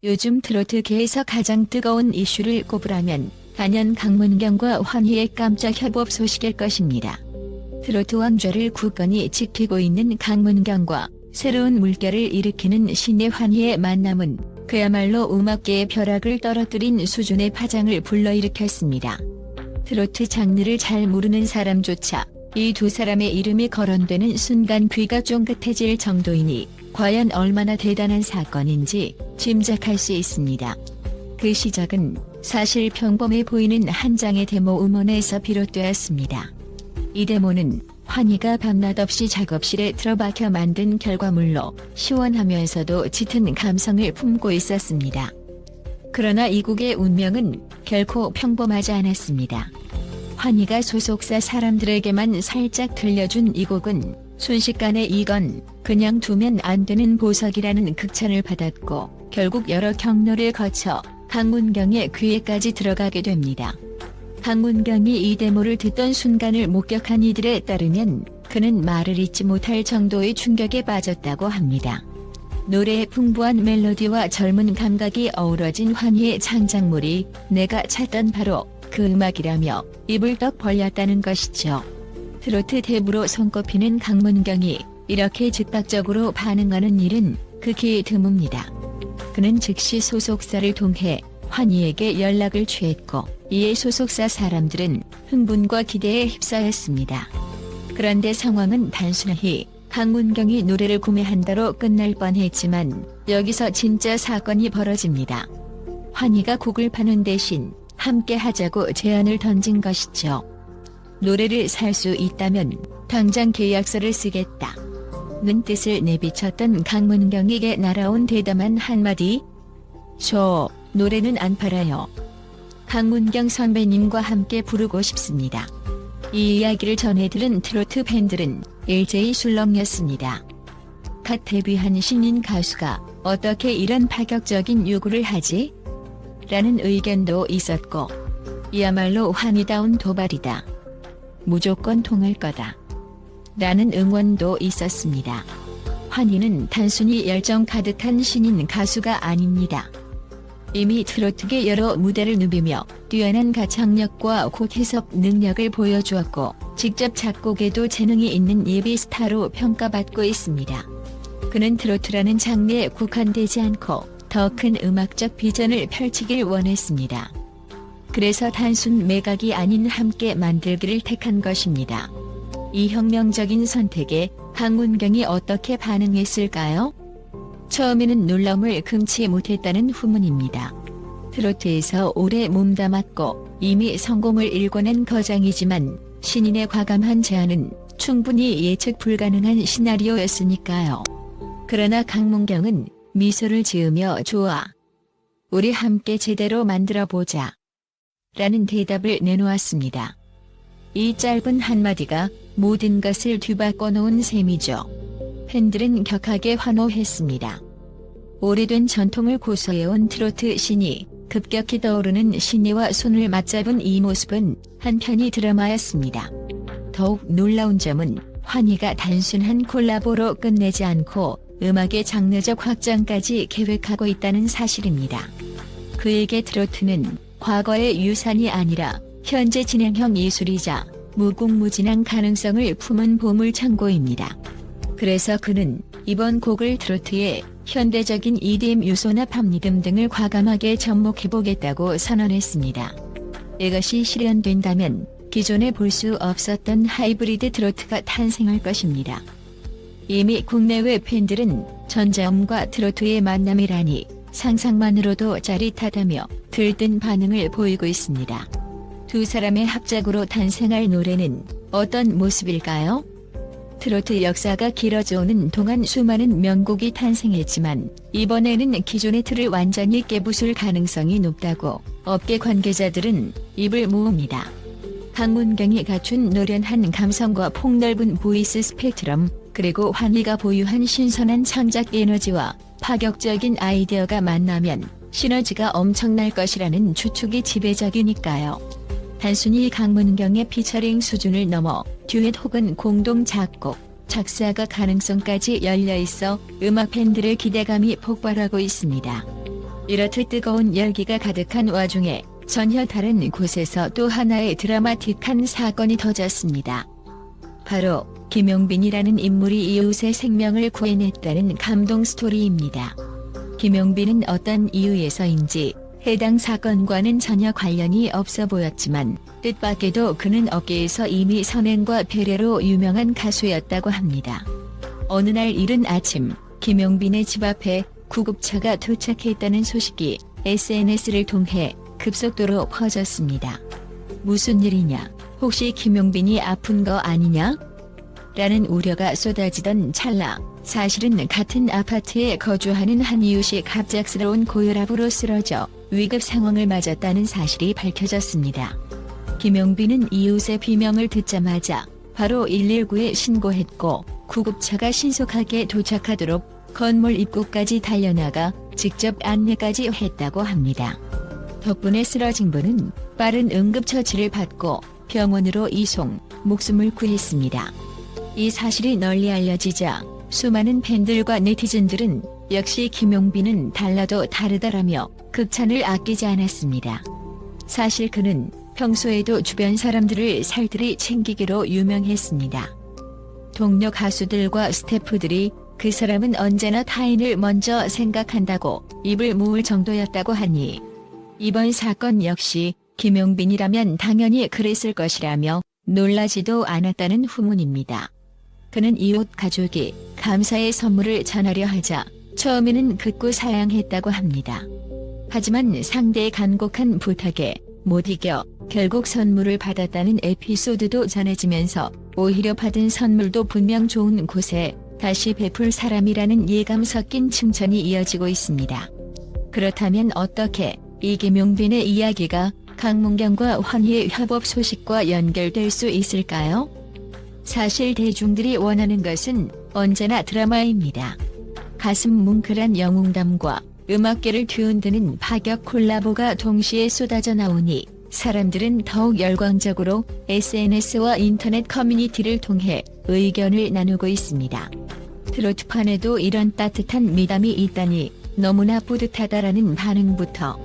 요즘 트로트계에서 가장 뜨거운 이슈를 꼽으라면 단연 강문경과 환희의 깜짝 협업 소식일 것입니다. 트로트 왕좌를 굳건히 지키고 있는 강문경과 새로운 물결을 일으키는 신예 환희의 만남은 그야말로 음악계의 벼락을 떨어뜨린 수준의 파장을 불러일으켰습니다. 트로트 장르를 잘 모르는 사람조차 이 두 사람의 이름이 거론되는 순간 귀가 쫑긋해질 정도이니 과연 얼마나 대단한 사건인지 짐작할 수 있습니다. 그 시작은 사실 평범해 보이는 한 장의 데모 음원에서 비롯되었습니다. 이 데모는 환희가 밤낮 없이 작업실에 틀어박혀 만든 결과물로 시원하면서도 짙은 감성을 품고 있었습니다. 그러나 이 곡의 운명은 결코 평범하지 않았습니다. 환희가 소속사 사람들에게만 살짝 들려준 이 곡은 순식간에 이건 그냥 두면 안 되는 보석이라는 극찬을 받았고 결국 여러 경로를 거쳐 강문경의 귀에까지 들어가게 됩니다. 강문경이 이 데모를 듣던 순간을 목격한 이들에 따르면 그는 말을 잇지 못할 정도의 충격에 빠졌다고 합니다. 노래의 풍부한 멜로디와 젊은 감각이 어우러진 환희의 창작물이 내가 찾던 바로 그 음악이라며 입을 떡 벌렸다는 것이죠. 트로트 대부로 손꼽히는 강문경이 이렇게 즉각적으로 반응하는 일은 극히 드뭅니다. 그는 즉시 소속사를 통해 환희에게 연락을 취했고 이에 소속사 사람들은 흥분과 기대에 휩싸였습니다. 그런데 상황은 단순히 강문경이 노래를 구매한다로 끝날 뻔했지만 여기서 진짜 사건이 벌어집니다. 환희가 곡을 파는 대신 함께 하자고 제안을 던진 것이죠. 노래를 살 수 있다면 당장 계약서를 쓰겠다. 는 뜻을 내비쳤던 강문경에게 날아온 대담한 한마디. 저 노래는 안 팔아요. 강문경 선배님과 함께 부르고 싶습니다. 이 이야기를 전해 들은 트로트 팬들은 일제히 술렁였습니다. 갓 데뷔한 신인 가수가 어떻게 이런 파격적인 요구를 하지? 라는 의견도 있었고 이야말로 환희다운 도발이다. 무조건 통할 거다. 라는 응원도 있었습니다. 환희는 단순히 열정 가득한 신인 가수가 아닙니다. 이미 트로트계 여러 무대를 누비며 뛰어난 가창력과 곡 해석 능력을 보여주었고 직접 작곡에도 재능이 있는 예비 스타로 평가받고 있습니다. 그는 트로트라는 장르에 국한되지 않고 더 큰 음악적 비전을 펼치길 원했습니다. 그래서 단순 매각이 아닌 함께 만들기를 택한 것입니다. 이 혁명적인 선택에 강문경이 어떻게 반응했을까요? 처음에는 놀라움을 금치 못했다는 후문입니다. 트로트에서 오래 몸담았고 이미 성공을 일궈낸 거장이지만 신인의 과감한 제안은 충분히 예측 불가능한 시나리오였으니까요. 그러나 강문경은 미소를 지으며 좋아. 우리 함께 제대로 만들어보자. 라는 대답을 내놓았습니다. 이 짧은 한마디가 모든 것을 뒤바꿔 놓은 셈이죠. 팬들은 격하게 환호했습니다. 오래된 전통을 고수해온 트로트 신이 급격히 떠오르는 신예와 손을 맞잡은 이 모습은 한편이 드라마였습니다. 더욱 놀라운 점은 환희가 단순한 콜라보로 끝내지 않고 음악의 장르적 확장까지 계획하고 있다는 사실입니다. 그에게 트로트는 과거의 유산이 아니라 현재 진행형 예술이자 무궁무진한 가능성을 품은 보물창고입니다. 그래서 그는 이번 곡을 트로트의 현대적인 EDM 요소나 팝 리듬 등을 과감하게 접목해보겠다고 선언했습니다. 이것이 실현된다면 기존에 볼 수 없었던 하이브리드 트로트가 탄생할 것입니다. 이미 국내외 팬들은 전자음과 트로트의 만남이라니 상상만으로도 짜릿하다며 들뜬 반응을 보이고 있습니다. 두 사람의 합작으로 탄생할 노래는 어떤 모습일까요? 트로트 역사가 길어져 오는 동안 수많은 명곡이 탄생했지만 이번에는 기존의 틀을 완전히 깨부술 가능성이 높다고 업계 관계자들은 입을 모읍니다. 강문경이 갖춘 노련한 감성과 폭넓은 보이스 스펙트럼, 그리고 환희가 보유한 신선한 창작 에너지와 파격적인 아이디어가 만나면 시너지가 엄청날 것이라는 추측이 지배적이니까요. 단순히 강문경의 피처링 수준을 넘어 듀엣 혹은 공동 작곡, 작사가 가능성까지 열려 있어 음악 팬들의 기대감이 폭발하고 있습니다. 이렇듯 뜨거운 열기가 가득한 와중에 전혀 다른 곳에서 또 하나의 드라마틱한 사건이 터졌습니다. 바로 김용빈이라는 인물이 이웃의 생명을 구해냈다는 감동 스토리입니다. 김용빈은 어떤 이유에서인지 해당 사건과는 전혀 관련이 없어 보였지만 뜻밖에도 그는 업계에서 이미 선행과 배려로 유명한 가수였다고 합니다. 어느 날 이른 아침 김용빈의 집 앞에 구급차가 도착했다는 소식이 SNS를 통해 급속도로 퍼졌습니다. 무슨 일이냐? 혹시 김용빈이 아픈 거 아니냐? 라는 우려가 쏟아지던 찰나 사실은 같은 아파트에 거주하는 한 이웃이 갑작스러운 고혈압으로 쓰러져 위급 상황을 맞았다는 사실이 밝혀졌습니다. 김용빈은 이웃의 비명을 듣자마자 바로 119에 신고했고 구급차가 신속하게 도착하도록 건물 입구까지 달려나가 직접 안내까지 했다고 합니다. 덕분에 쓰러진 분은 빠른 응급처치를 받고 병원으로 이송, 목숨을 구했습니다. 이 사실이 널리 알려지자 수많은 팬들과 네티즌들은 역시 김용빈은 달라도 다르다라며 극찬을 아끼지 않았습니다. 사실 그는 평소에도 주변 사람들을 살뜰히 챙기기로 유명했습니다. 동료 가수들과 스태프들이 그 사람은 언제나 타인을 먼저 생각한다고 입을 모을 정도였다고 하니 이번 사건 역시 김용빈이라면 당연히 그랬을 것이라며 놀라지도 않았다는 후문입니다. 그는 이웃 가족이 감사의 선물을 전하려 하자 처음에는 극구 사양했다고 합니다. 하지만 상대의 간곡한 부탁에 못 이겨 결국 선물을 받았다는 에피소드도 전해지면서 오히려 받은 선물도 분명 좋은 곳에 다시 베풀 사람이라는 예감 섞인 칭찬이 이어지고 있습니다. 그렇다면 어떻게 이 김용빈의 이야기가 강문경과 환희의 협업 소식과 연결될 수 있을까요? 사실 대중들이 원하는 것은 언제나 드라마입니다. 가슴 뭉클한 영웅담과 음악계를 뒤흔드는 파격 콜라보가 동시에 쏟아져 나오니 사람들은 더욱 열광적으로 SNS와 인터넷 커뮤니티를 통해 의견을 나누고 있습니다. 트로트판에도 이런 따뜻한 미담이 있다니 너무나 뿌듯하다라는 반응부터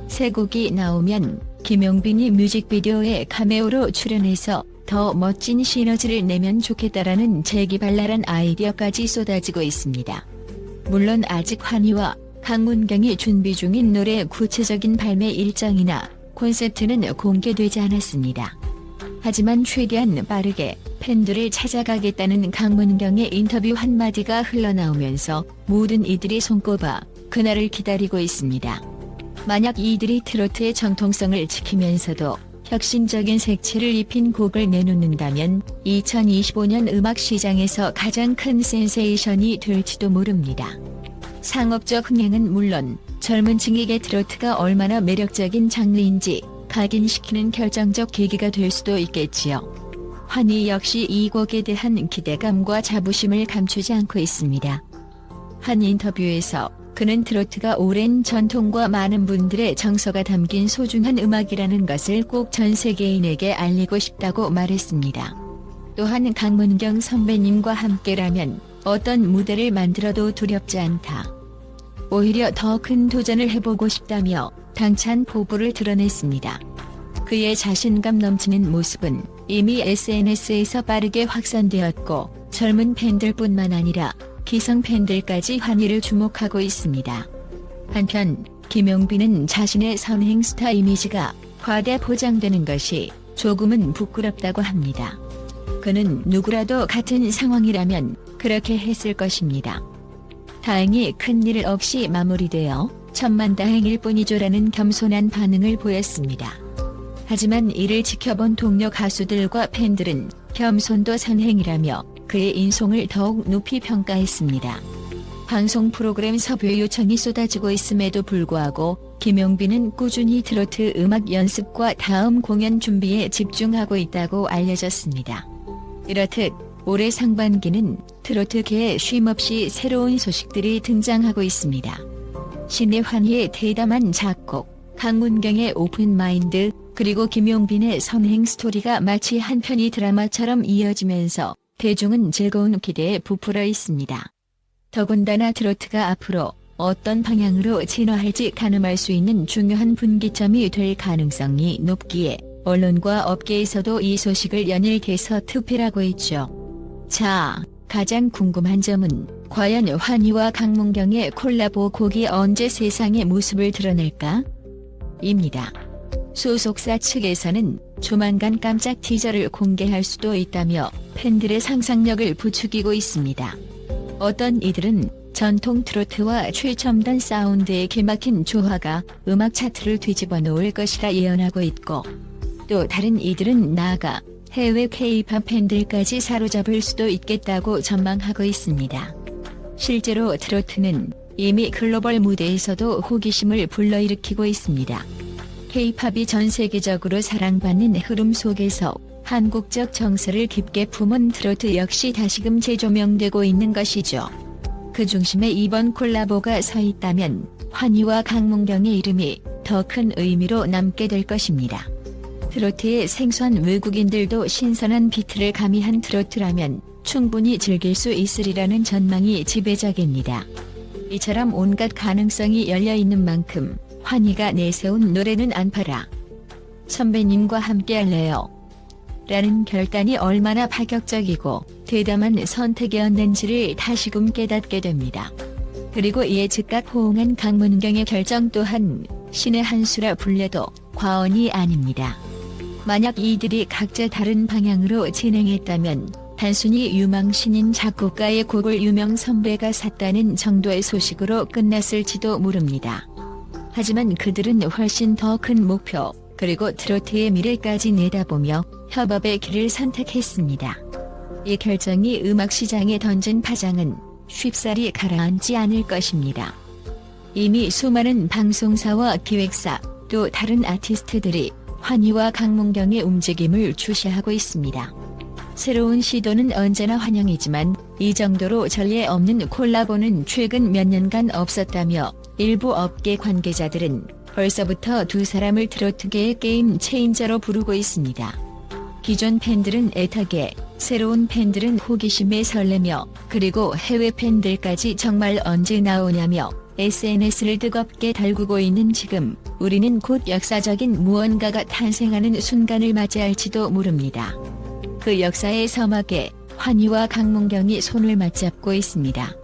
새 곡이 나오면 김용빈이 뮤직비디오에 카메오로 출연해서 더 멋진 시너지를 내면 좋겠다라는 재기발랄한 아이디어까지 쏟아지고 있습니다. 물론 아직 환희와 강문경이 준비 중인 노래 구체적인 발매 일정이나 콘셉트는 공개되지 않았습니다. 하지만 최대한 빠르게 팬들을 찾아가겠다는 강문경의 인터뷰 한마디가 흘러나오면서 모든 이들이 손꼽아 그날을 기다리고 있습니다. 만약 이들이 트로트의 정통성을 지키면서도 혁신적인 색채를 입힌 곡을 내놓는다면 2025년 음악 시장에서 가장 큰 센세이션이 될지도 모릅니다. 상업적 흥행은 물론 젊은 층에게 트로트가 얼마나 매력적인 장르인지 각인시키는 결정적 계기가 될 수도 있겠지요. 환희 역시 이 곡에 대한 기대감과 자부심을 감추지 않고 있습니다. 한 인터뷰에서 그는 트로트가 오랜 전통과 많은 분들의 정서가 담긴 소중한 음악이라는 것을 꼭 전 세계인에게 알리고 싶다고 말했습니다. 또한 강문경 선배님과 함께라면 어떤 무대를 만들어도 두렵지 않다. 오히려 더 큰 도전을 해보고 싶다며 당찬 포부를 드러냈습니다. 그의 자신감 넘치는 모습은 이미 SNS에서 빠르게 확산되었고 젊은 팬들뿐만 아니라 기성 팬들까지 환희를 주목하고 있습니다. 한편 김용빈은 자신의 선행 스타 이미지가 과대 포장되는 것이 조금은 부끄럽다고 합니다. 그는 누구라도 같은 상황이라면 그렇게 했을 것입니다. 다행히 큰일 없이 마무리되어 천만다행일 뿐이죠라는 겸손한 반응을 보였습니다. 하지만 이를 지켜본 동료 가수들과 팬들은 겸손도 선행이라며 그의 인성을 더욱 높이 평가했습니다. 방송 프로그램 섭외 요청이 쏟아지고 있음에도 불구하고 김용빈은 꾸준히 트로트 음악 연습과 다음 공연 준비에 집중하고 있다고 알려졌습니다. 이렇듯 올해 상반기는 트로트계에 쉼없이 새로운 소식들이 등장하고 있습니다. 신의 환희의 대담한 작곡, 강문경의 오픈마인드, 그리고 김용빈의 선행 스토리가 마치 한 편의 드라마처럼 이어지면서 대중은 즐거운 기대에 부풀어 있습니다. 더군다나 트로트가 앞으로 어떤 방향으로 진화할지 가늠할 수 있는 중요한 분기점이 될 가능성이 높기에 언론과 업계에서도 이 소식을 연일돼서 투필하고 있죠. 자, 가장 궁금한 점은 과연 환희와 강문경의 콜라보 곡이 언제 세상의 모습을 드러낼까? 입니다. 소속사 측에서는 조만간 깜짝 티저를 공개할 수도 있다며 팬들의 상상력을 부추기고 있습니다. 어떤 이들은 전통 트로트와 최첨단 사운드의 기막힌 조화가 음악 차트를 뒤집어 놓을 것이라 예언하고 있고, 또 다른 이들은 나아가 해외 K-팝 팬들까지 사로잡을 수도 있겠다고 전망하고 있습니다. 실제로 트로트는 이미 글로벌 무대에서도 호기심을 불러일으키고 있습니다. K-팝이 전 세계적으로 사랑받는 흐름 속에서 한국적 정서를 깊게 품은 트로트 역시 다시금 재조명되고 있는 것이죠. 그 중심에 이번 콜라보가 서 있다면 환희와 강문경의 이름이 더 큰 의미로 남게 될 것입니다. 트로트의 생소한 외국인들도 신선한 비트를 가미한 트로트라면 충분히 즐길 수 있으리라는 전망이 지배적입니다. 이처럼 온갖 가능성이 열려있는 만큼 환희가 내세운 노래는 안 팔아. 선배님과 함께할래요. 라는 결단이 얼마나 파격적이고 대담한 선택이었는지를 다시금 깨닫게 됩니다. 그리고 이에 즉각 호응한 강문경의 결정 또한 신의 한 수라 불려도 과언이 아닙니다. 만약 이들이 각자 다른 방향으로 진행했다면 단순히 유망신인 작곡가의 곡을 유명 선배가 샀다는 정도의 소식으로 끝났을지도 모릅니다. 하지만 그들은 훨씬 더 큰 목표, 그리고 트로트의 미래까지 내다보며 협업의 길을 선택했습니다. 이 결정이 음악 시장에 던진 파장은 쉽사리 가라앉지 않을 것입니다. 이미 수많은 방송사와 기획사, 또 다른 아티스트들이 환희와 강문경의 움직임을 주시하고 있습니다. 새로운 시도는 언제나 환영이지만 이 정도로 전례 없는 콜라보는 최근 몇 년간 없었다며 일부 업계 관계자들은 벌써부터 두 사람을 트로트계의 게임 체인저로 부르고 있습니다. 기존 팬들은 애타게, 새로운 팬들은 호기심에 설레며, 그리고 해외 팬들까지 정말 언제 나오냐며 SNS를 뜨겁게 달구고 있는 지금 우리는 곧 역사적인 무언가가 탄생하는 순간을 맞이할지도 모릅니다. 그 역사의 서막에 환희와 강문경이 손을 맞잡고 있습니다.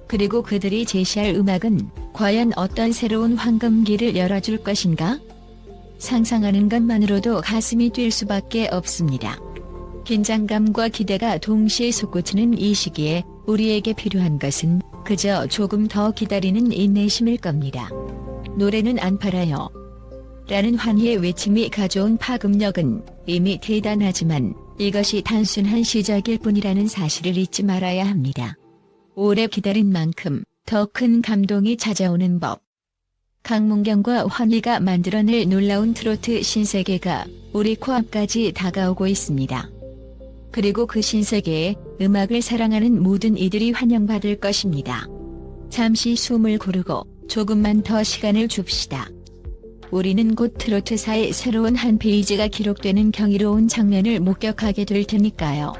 그리고 그들이 제시할 음악은 과연 어떤 새로운 황금기를 열어줄 것인가? 상상하는 것만으로도 가슴이 뛸 수밖에 없습니다. 긴장감과 기대가 동시에 솟구치는 이 시기에 우리에게 필요한 것은 그저 조금 더 기다리는 인내심일 겁니다. 노래는 안 팔아요. 라는 환희의 외침이 가져온 파급력은 이미 대단하지만 이것이 단순한 시작일 뿐이라는 사실을 잊지 말아야 합니다. 오래 기다린 만큼 더 큰 감동이 찾아오는 법. 강문경과 환희가 만들어낼 놀라운 트로트 신세계가 우리 코앞까지 다가오고 있습니다. 그리고 그 신세계에 음악을 사랑하는 모든 이들이 환영받을 것입니다. 잠시 숨을 고르고 조금만 더 시간을 줍시다. 우리는 곧 트로트사의 새로운 한 페이지가 기록되는 경이로운 장면을 목격하게 될 테니까요.